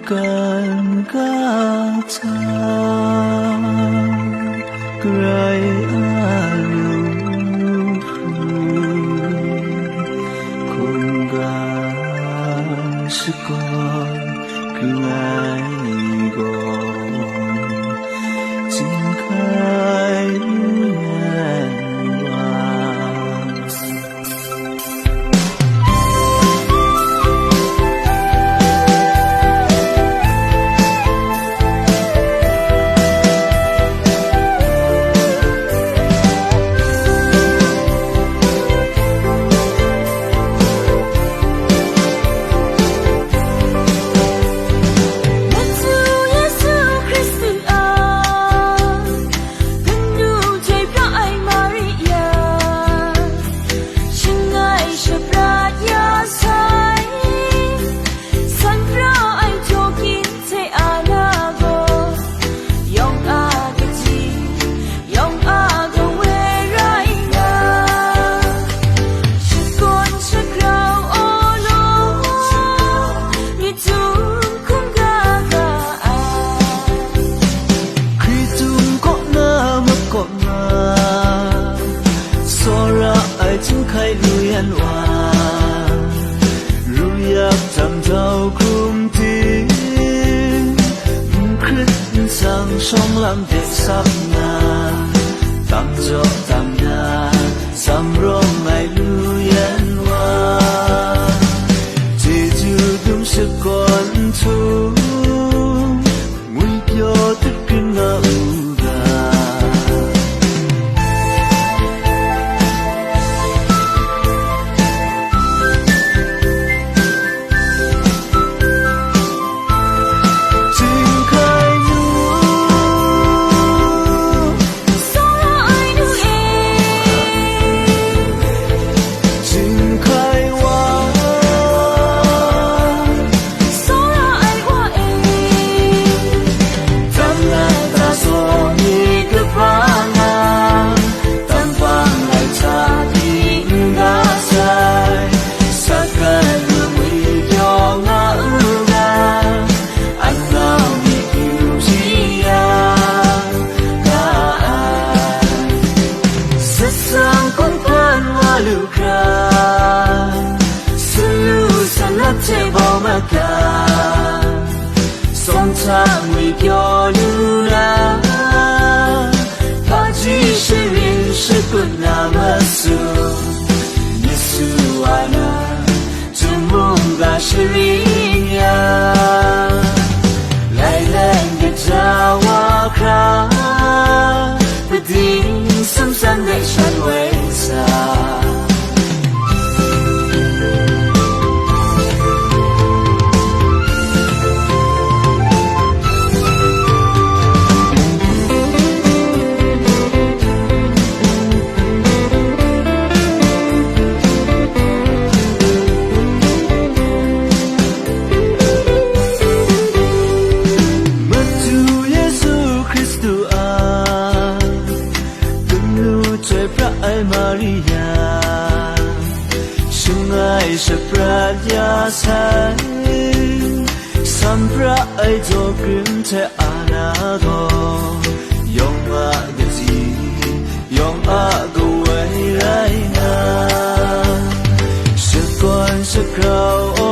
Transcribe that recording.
กันกาชาไกรอาลูคนกาสกอนคือไงก่อนจึงใครจึงใครรู้ยันว่ารู้อยากจำเจ้าคุมทีคริสสั่งช่องลำเด็กสับนาตำโจตำนาสำรองไม่รู้ยันว่าที่จูดุมสะกอนทุกมุยเปียวตึกขึ้นมาอูกาสองวิญญาณลาพระจิตวิญญาณกุณามาสุเยซูอานาจุมุงกาชริยาไลเลงกจาวาคราพดิงสัมสันเดชันเวสามาริยาช่างไอชะปราดยาใสสัมปราไอโจกึมเทอานาโกยองอากะจียองอากะไวไรนาชะกอนชะคราว